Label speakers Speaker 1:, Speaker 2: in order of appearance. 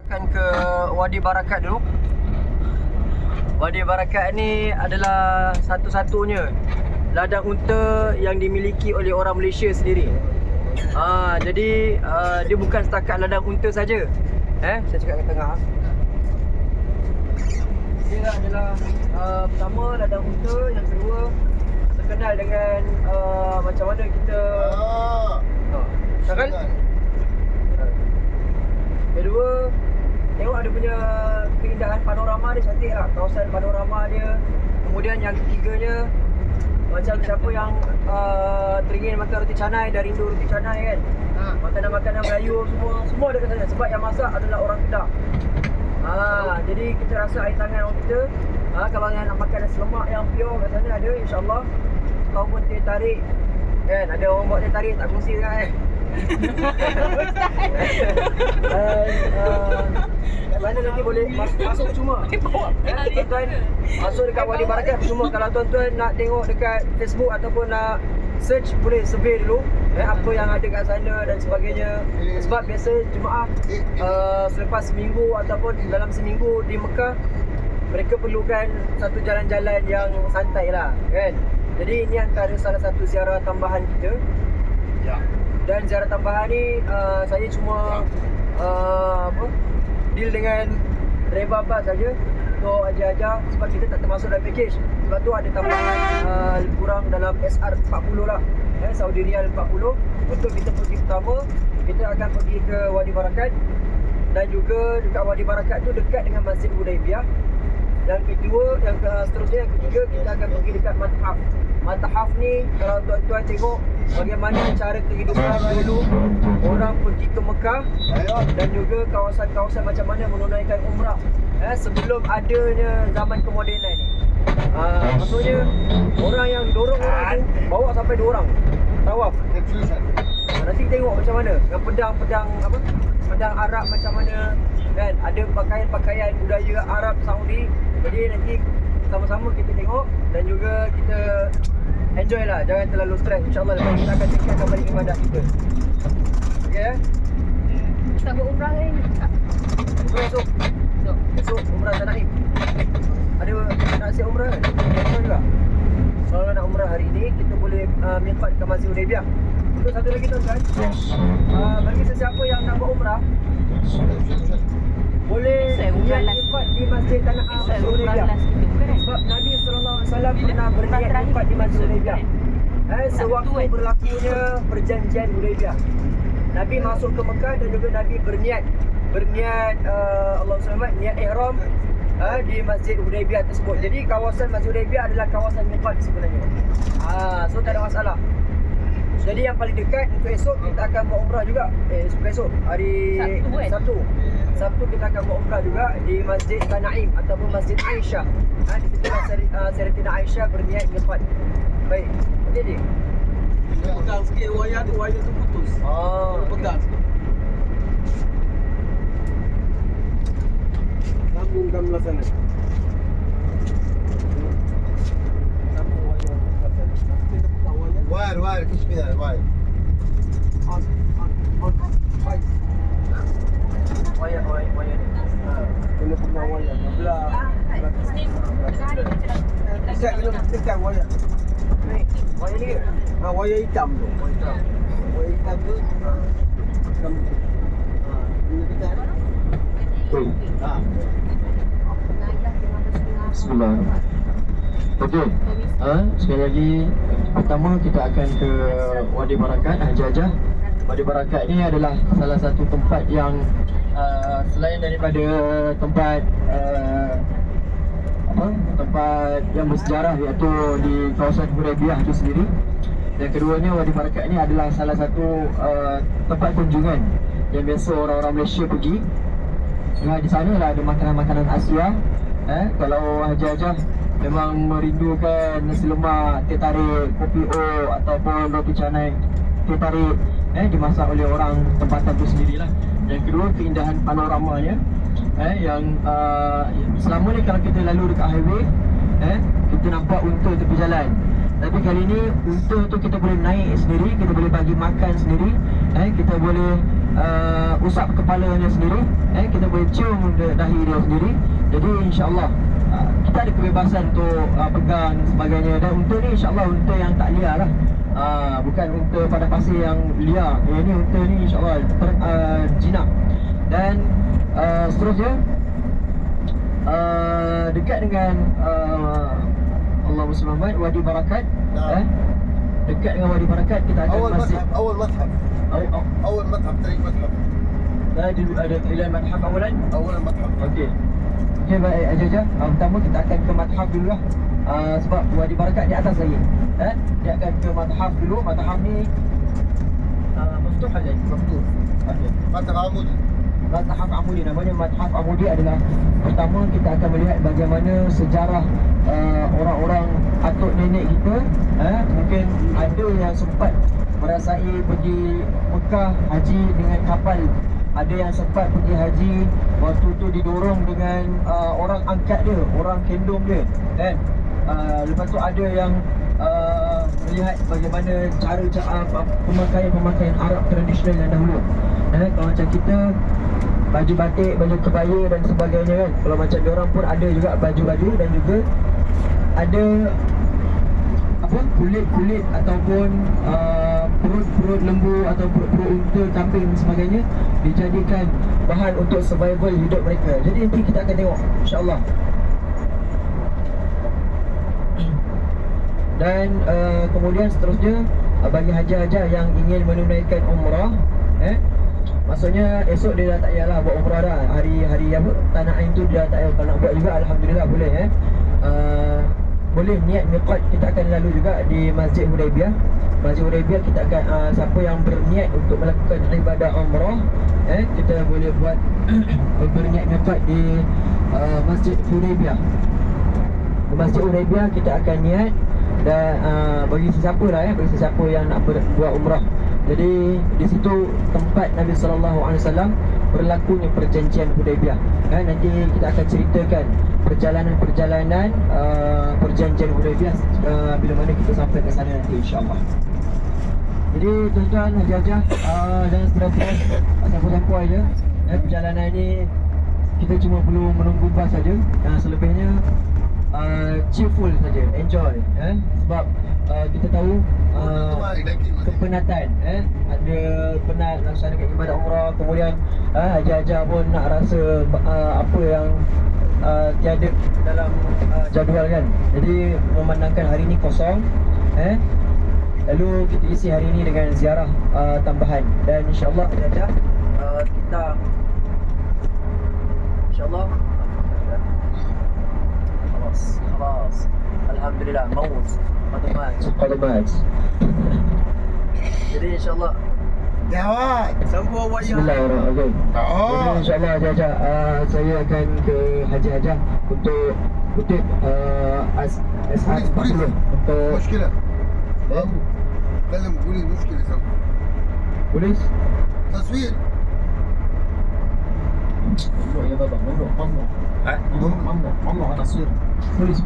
Speaker 1: Akan ke Wadi Barakat dulu. Wadi Barakat ni adalah satu-satunya ladang unta yang dimiliki oleh orang Malaysia sendiri. Jadi dia bukan setakat ladang unta saja. Saya cakap kat tengah. Dia adalah pertama ladang unta, yang kedua terkenal dengan macam mana kita kan? Kedua, tengok ada punya keindahan panorama dia, cantik lah, kawasan panorama dia. Kemudian yang ketiganya, macam siapa yang teringin makan roti canai dan rindu roti canai kan, makanan-makanan Melayu semua ada kat sana, sebab yang masak adalah orang Kedah. Jadi kita rasa air tangan orang kita. Kalau yang nak makan nasi lemak yang pure kat sana ada, insyaAllah. Kau pun teh tarik kan, ada orang buat teh tarik, tak kongsi kan kat mana nanti boleh masuk cuma tuan-tuan, masuk dekat Wadi Barakat semua. Kalau tuan-tuan nak tengok dekat Facebook ataupun nak search, boleh survey dulu apa yang ada kat sana dan sebagainya. Sebab biasa jemaah selepas seminggu ataupun dalam seminggu di Mekah, mereka perlukan satu jalan-jalan yang santai lah kan. Jadi ini antara salah satu ziarah tambahan kita. Dan ziarah tambahan ni saya cuma deal dengan driver bas saja untuk ajar-ajar, sebab kita tak termasuk dalam package. Sebab tu ada tambahan kurang dalam SR 40 lah, Saudi Riyal 40. Untuk kita pergi pertama, kita akan pergi ke Wadi Barakat. Dan juga dekat Wadi Barakat tu dekat dengan Masjid Hudaibiyah. Yang kedua, yang seterusnya, yang ketiga, kita akan pergi dekat Matahaf. Matahaf ni, kalau tuan-tuan tengok bagaimana cara kehidupan dulu orang pergi ke Mekah, dan juga kawasan-kawasan macam mana menunaikan umrah sebelum adanya zaman kemodenan ni. Maksudnya orang yang dorong orang tu bawa sampai 2 orang tawaf. Nanti tengok macam mana dengan pedang pedang Arab macam mana kan, ada pakaian-pakaian budaya Arab Saudi. Jadi nanti sama-sama kita tengok dan juga kita enjoy lah, jangan terlalu stres. InsyaAllah lepas kita akan cekkan balik ibadat kita. Okay
Speaker 2: Kita buat umrah hari ni.
Speaker 1: Esok umrah Tanaim. Ada nak siap umrah kan? Umrah juga. Kalau nak umrah hari ni, kita boleh miqat ke Masjid Hudaibiyah. Untuk satu lagi tuan-tuan, bagi sesiapa yang nak buat umrah, boleh miqat di Masjid Tanah Masjid Hudaibiyah. Sebab Nabi SAW pernah berniat miqat di Masjid Hudaibiyah. Sewaktu berlakunya perjanjian Hudaibiyah, Nabi masuk ke Mekah dan juga Nabi berniat Allah SWT niat ihram di Masjid Hudaibiyah tersebut. Jadi kawasan Masjid Hudaibiyah adalah kawasan miqat sebenarnya. So tak ada masalah. Jadi yang paling dekat untuk esok, kita akan buat umrah juga. Esok hari Sabtu kita akan buat umrah juga di Masjid Tanaim ataupun Masjid Aisyah. Di situ Sayyidatina Aisyah berniat miqat. Baik. Okey dik.
Speaker 3: Pegang sikit wayar tu putus. Pegang sikit. Sambungkan belah sana. Sambung wayar belah sana. Nanti kita pegang wayar.
Speaker 4: Wire, kiss me that, wire.
Speaker 1: On. Baik. Wayar ni.
Speaker 3: Kena pegang wayar. Belah. Tekan wayar.
Speaker 1: Ni, wayar ni ke?
Speaker 3: Wayar hitam tu. Wayar hitam tu. Ini tekan.
Speaker 5: Bismillah. Okey. Sekali lagi, pertama kita akan ke Wadi Barakat, Hajajah. Wadi Barakat ni adalah salah satu tempat yang selain daripada tempat tempat yang bersejarah, iaitu di kawasan Hudaibiyah itu sendiri. Yang keduanya, Wadi Barakat ni adalah salah satu tempat kunjungan yang biasa orang-orang Malaysia pergi. Di sana lah ada makanan-makanan Asia. Kalau Hajajah memang merindukan nasi lemak, teh tarik, kopi O ataupun roti canai, teh tarik dimasak oleh orang tempatan tu sendirilah. Yang kedua, keindahan panoramanya yang selama ni kalau kita lalu dekat highway kita nampak unta tepi jalan. Tapi kali ni unta tu kita boleh naik sendiri, kita boleh bagi makan sendiri, kita boleh usap kepalanya sendiri, kita boleh cium dahi dia sendiri. Jadi insya-Allah kita ada kebebasan untuk pegang dan sebagainya. Dan unta ni insya-Allah unta yang tak liar lah. Bukan unta pada pasir yang liar. Yang ni unta ni insya-Allah jinak. Dan seterusnya dekat dengan Allahumma salli ala Muhammad, Wadi Barakat. Dekat dengan Wadi Barakat kita akan
Speaker 3: أول
Speaker 5: masuk
Speaker 3: متحف أول متحف أول متحف طريق متحف
Speaker 5: ada ila madhaf awalan.
Speaker 3: أول متحف
Speaker 5: Okey. Okey, baik Ajaja. Pertama kita akan ke madhaf dulu lah. Sebab Wadi Barakat di atas lagi. Dia akan ke madhaf dulu. Madhaf ni maftuh aja.
Speaker 3: مفتوح
Speaker 5: Okey.
Speaker 3: متحف عمودي
Speaker 5: Madhaf Amudi, namanya Madhaf Amudi adalah pertama kita akan melihat bagaimana sejarah orang-orang atuk nenek kita. Mungkin ada yang sempat merasai pergi Mekah haji dengan kapal. Ada yang sempat pergi haji waktu tu didorong dengan orang angkat dia, orang kendom dia, kan? Lepas tu ada yang melihat bagaimana cara pemakaian Arab tradisional yang dahulu. Kalau macam kita baju batik, baju kebaya dan sebagainya kan. Kalau macam diorang pun ada juga baju-baju dan juga ada kulit-kulit ataupun perut-perut lembu atau perut-perut unta, kambing dan sebagainya dijadikan bahan untuk survival hidup mereka. Jadi nanti kita akan tengok insya-Allah. Dan kemudian seterusnya bagi haji-haji yang ingin menunaikan umrah, maksudnya esok dia dah tak payahlah buat umrah dah. Hari apa, Tanah Ain tu dia dah tak payah. Kalau nak buat juga alhamdulillah boleh. Boleh niat miqat. Kita akan lalu juga di Masjid Hudaibiyah. Masjid Hudaibiyah kita akan siapa yang berniat untuk melakukan ibadah umrah, kita boleh buat berniat miqat di Masjid Hudaibiyah. Di Masjid Hudaibiyah kita akan niat. Dan bagi sesiapa lah, bagi sesiapa yang nak buat umrah. Jadi di situ tempat Nabi SAW berlakunya perjanjian Hudaibiyah. Nanti kita akan ceritakan perjalanan-perjalanan perjanjian Hudaibiyah bila mana kita sampai ke sana nanti insya-Allah. Jadi tuan-tuan, haji-haji, jangan stres-stres, siapa-siapa aja. Perjalanan ini kita cuma perlu menunggu bas saja. Selebihnya cheerful saja, enjoy. Sebab kita tahu kepenatan, ada penat laksanakan ibadah umrah. Kemudian haji-haji pun nak rasa apa yang tiada dalam jadual kan. Jadi memandangkan hari ni kosong, lalu kita isi hari ni dengan ziarah tambahan. Dan insya-Allah haji-haji kita insya-Allah خلاص alhamdulillah maut qadamat. Jadi insya-Allah
Speaker 3: دعوات
Speaker 1: sambung wayang.
Speaker 5: Bismillahirrahmanirrahim. Jadi insya-Allah haji-haji saya akan ke haji-haji untuk kutip SR 40 untuk
Speaker 3: مشكلة كلم قولي مشكلة سوي
Speaker 5: polis.
Speaker 3: تصوير
Speaker 5: Mamnu ya baba, mamnu. Taswir. Polis.